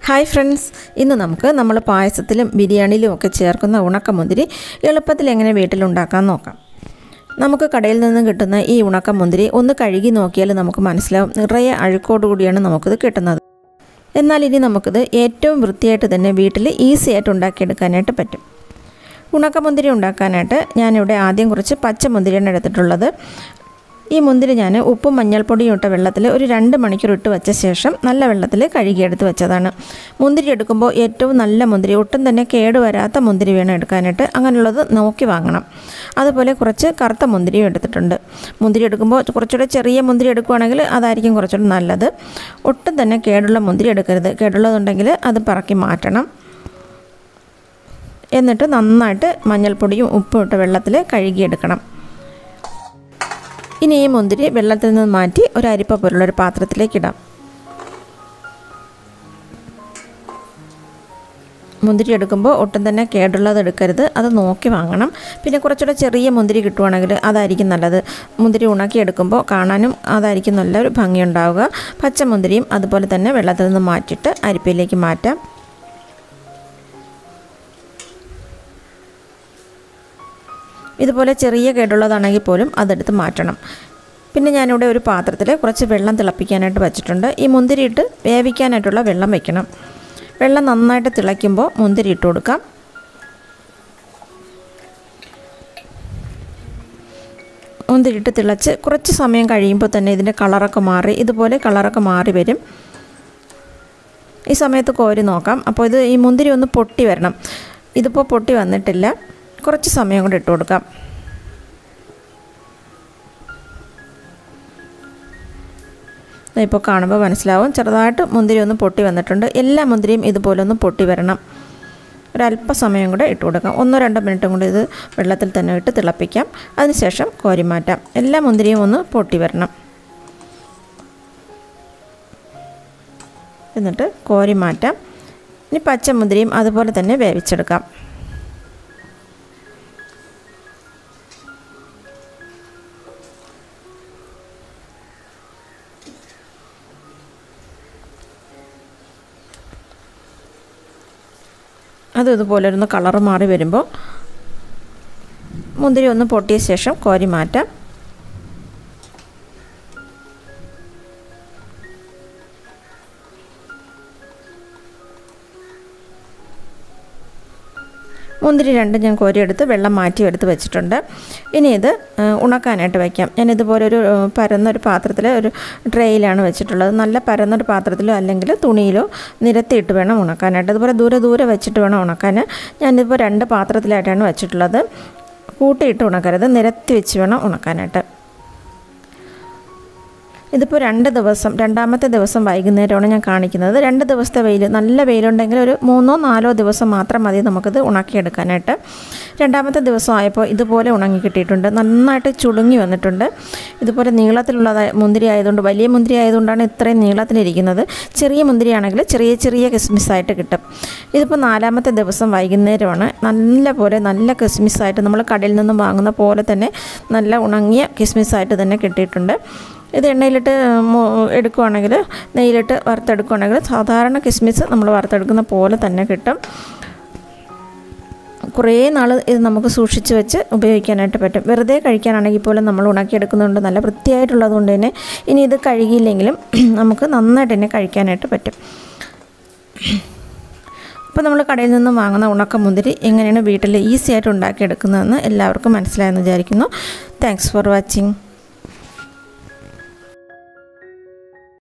Hi friends, ഇന്ന് നമ്മൾ പായസത്തിലും ബിരിയാണിയിലും ഒക്കെ ചേർക്കുന്ന ഉണക്കമുന്തിരി എളുപ്പത്തിൽ എങ്ങനെ വീട്ടിലുണ്ടാക്കാൻ നോക്കാം. നമുക്ക് കടയിൽ നിന്ന് കിട്ടുന്ന ഈ ഉണക്കമുന്തിരി ഒന്ന് കഴുകി നോക്കിയാൽ നമുക്ക് മനസ്സിലാവും, നിറയെ അഴുക്കോടുകൂടിയാണ് നമുക്കിത് കിട്ടുന്നത്. എന്നാൽ ഇനി നമുക്കിത് ഏറ്റവും വൃത്തിയായിട്ട് തന്നെ വീട്ടിൽ ഈസി ആയിട്ട് ഉണ്ടാക്കിയെടുക്കാനായിട്ട് പറ്റും. ഉണക്കമുന്തിരി ഉണ്ടാക്കാനായിട്ട് ഞാനിവിടെ ആദ്യം കുറച്ച് പച്ചമുന്തിരിയാണ് എടുത്തിട്ടുള്ളത്. ഈ മുന്തിരി ഞാൻ ഉപ്പും മഞ്ഞൾപ്പൊടിയും ഇട്ട വെള്ളത്തിൽ ഒരു 2 മണിക്കൂർ ഇട്ട് വെച്ച ശേഷം നല്ല വെള്ളത്തിൽ കഴുകിയെടുത്ത് വെച്ചതാണ്. മുന്തിരി എടുക്കുമ്പോൾ ഏറ്റവും നല്ല മുന്തിരി, ഒട്ടും തന്നെ കേടുവരാത്ത മുന്തിരി വേണം എടുക്കാനായിട്ട്. അങ്ങനെയുള്ളത് നോക്കി വാങ്ങണം. അതുപോലെ കുറച്ച് കറുത്ത മുന്തിരിയും എടുത്തിട്ടുണ്ട്. മുന്തിരി എടുക്കുമ്പോൾ കുറച്ചുകൂടെ ചെറിയ മുന്തിരി എടുക്കുകയാണെങ്കിൽ അതായിരിക്കും കുറച്ചുകൂടെ നല്ലത്. ഒട്ടും തന്നെ കേടുള്ള മുന്തിരി എടുക്കരുത്. കേടുള്ളതുണ്ടെങ്കിൽ അത് പറക്കി മാറ്റണം. എന്നിട്ട് നന്നായിട്ട് മഞ്ഞൾപ്പൊടിയും ഉപ്പും ഇട്ട വെള്ളത്തിൽ കഴുകിയെടുക്കണം. ഇനി ഈ മുന്തിരി വെള്ളത്തിൽ നിന്ന് മാറ്റി ഒരു അരിപ്പ പോലുള്ളൊരു പാത്രത്തിലേക്ക് ഇടാം. മുന്തിരി എടുക്കുമ്പോൾ ഒട്ടും തന്നെ കേടുള്ളത് എടുക്കരുത്, അത് നോക്കി വാങ്ങണം. പിന്നെ കുറച്ചുകൂടെ ചെറിയ മുന്തിരി കിട്ടുവാണെങ്കിൽ അതായിരിക്കും നല്ലത്. മുന്തിരി ഉണക്കിയെടുക്കുമ്പോൾ കാണാനും അതായിരിക്കും നല്ലൊരു ഭംഗിയുണ്ടാവുക. പച്ചമുന്തിരിയും അതുപോലെ തന്നെ വെള്ളത്തിൽ നിന്ന് മാറ്റിയിട്ട് അരിപ്പയിലേക്ക് മാറ്റാം. ഇതുപോലെ ചെറിയ കേടുള്ളതാണെങ്കിൽ പോലും അതെടുത്ത് മാറ്റണം. പിന്നെ ഞാനിവിടെ ഒരു പാത്രത്തിൽ കുറച്ച് വെള്ളം തിളപ്പിക്കാനായിട്ട് വെച്ചിട്ടുണ്ട്. ഈ മുന്തിരി ഇട്ട് വേവിക്കാനായിട്ടുള്ള വെള്ളം വെക്കണം. വെള്ളം നന്നായിട്ട് തിളയ്ക്കുമ്പോൾ മുന്തിരി ഇട്ട് കൊടുക്കാം. മുന്തിരി ഇട്ട് തിളച്ച് കുറച്ച് സമയം കഴിയുമ്പോൾ തന്നെ ഇതിൻ്റെ കളറൊക്കെ മാറി, ഇതുപോലെ കളറൊക്കെ മാറി വരും. ഈ സമയത്ത് കോരി നോക്കാം. അപ്പോൾ ഈ മുന്തിരി ഒന്ന് പൊട്ടി വരണം. ഇതിപ്പോൾ പൊട്ടി വന്നിട്ടില്ല. കുറച്ച് സമയം കൂടെ ഇട്ട് കൊടുക്കാം. ഇപ്പോൾ കാണുമ്പോൾ മനസ്സിലാവും, ചെറുതായിട്ട് മുന്തിരി ഒന്ന് പൊട്ടി വന്നിട്ടുണ്ട്. എല്ലാ മുന്തിരിയും ഇതുപോലെ ഒന്ന് പൊട്ടി വരണം. ഒരല്പസമയം കൂടെ ഇട്ട് കൊടുക്കാം. 1-2 മിനിറ്റും കൂടി ഇത് വെള്ളത്തിൽ തന്നെ ഇട്ട് തിളപ്പിക്കാം. അതിനുശേഷം കോരി മാറ്റാം. എല്ലാ മുന്തിരിയും ഒന്ന് പൊട്ടി വരണം. എന്നിട്ട് കോരി മാറ്റാം. ഇനി പച്ചമുന്തിരിയും അതുപോലെ തന്നെ വേവിച്ചെടുക്കാം. അത് ഇതുപോലെ ഒന്ന് കളറ് മാറി വരുമ്പോൾ മുന്തിരി ഒന്ന് പൊട്ടിയ ശേഷം കോരി മാറ്റാം. മുന്തിരി രണ്ടും ഞാൻ കോരിയെടുത്ത് വെള്ളം മാറ്റിയെടുത്ത് വെച്ചിട്ടുണ്ട്. ഇനി ഇത് ഉണക്കാനായിട്ട് വയ്ക്കാം. ഞാൻ ഇതുപോലൊരു പരന്നൊരു പാത്രത്തിൽ ഒരു ട്രേയിലാണ് വെച്ചിട്ടുള്ളത്. നല്ല പരന്നൊരു പാത്രത്തിലോ അല്ലെങ്കിൽ തുണിയിലോ നിരത്തിയിട്ട് വേണം ഉണക്കാനായിട്ട്. അതുപോലെ ദൂരെ വെച്ചിട്ട് വേണം ഉണക്കാൻ. ഞാനിതിപ്പോൾ 2 പാത്രത്തിലായിട്ടാണ് വെച്ചിട്ടുള്ളത്. കൂട്ടിയിട്ട് ഉണക്കരുത്, നിരത്തി വെച്ച് വേണം ഉണക്കാനായിട്ട്. ഇതിപ്പോൾ 2 ദിവസം, 2ാമത്തെ ദിവസം വൈകുന്നേരമാണ് ഞാൻ കാണിക്കുന്നത്. 2 ദിവസത്തെ വെയിൽ, നല്ല വെയിലുണ്ടെങ്കിൽ ഒരു 3-4 ദിവസം മാത്രം മതി നമുക്കിത് ഉണക്കിയെടുക്കാനായിട്ട്. 2ാമത്തെ ദിവസം ആയപ്പോൾ ഇതുപോലെ ഉണങ്ങി കിട്ടിയിട്ടുണ്ട്. നന്നായിട്ട് ചുളുങ്ങി വന്നിട്ടുണ്ട്. ഇതുപോലെ നീളത്തിലുള്ള മുന്തിരി ആയതുകൊണ്ട്, വലിയ മുന്തിരി ആയതുകൊണ്ടാണ് ഇത്രയും നീളത്തിലിരിക്കുന്നത്. ചെറിയ മുന്തിരി ആണെങ്കിൽ ചെറിയ കിസ്മിസ്സായിട്ട് കിട്ടും. ഇതിപ്പോൾ 4ാമത്തെ ദിവസം വൈകുന്നേരമാണ്. നല്ല കിസ്മിസ്സായിട്ട് നമ്മൾ കടയിൽ നിന്നും വാങ്ങുന്ന പോലെ തന്നെ നല്ല ഉണങ്ങിയ കിസ്മിസ്സായിട്ട് തന്നെ കിട്ടിയിട്ടുണ്ട്. ഇത് എണ്ണയിലിട്ട് എടുക്കുകയാണെങ്കിൽ, നെയ്യിലിട്ട് വറുത്തെടുക്കുകയാണെങ്കിൽ സാധാരണ കിസ്മിസ് നമ്മൾ വറുത്തെടുക്കുന്ന പോലെ തന്നെ കിട്ടും. കുറേ നാൾ ഇത് നമുക്ക് സൂക്ഷിച്ച് വെച്ച് ഉപയോഗിക്കാനായിട്ട് പറ്റും. വെറുതെ കഴിക്കാനാണെങ്കിൽ പോലും നമ്മൾ ഉണക്കിയെടുക്കുന്നുണ്ട്, നല്ല വൃത്തിയായിട്ടുള്ളത് കൊണ്ട് തന്നെ ഇനി ഇത് കഴുകിയില്ലെങ്കിലും നമുക്ക് നന്നായിട്ട് തന്നെ കഴിക്കാനായിട്ട് പറ്റും. അപ്പോൾ നമ്മൾ കടയിൽ നിന്നും വാങ്ങുന്ന ഉണക്കമുന്തിരി എങ്ങനെയാണ് വീട്ടിൽ ഈസി ആയിട്ട് ഉണ്ടാക്കിയെടുക്കുന്നതെന്ന് എല്ലാവർക്കും മനസ്സിലായെന്ന് വിചാരിക്കുന്നു. Thanks for watching.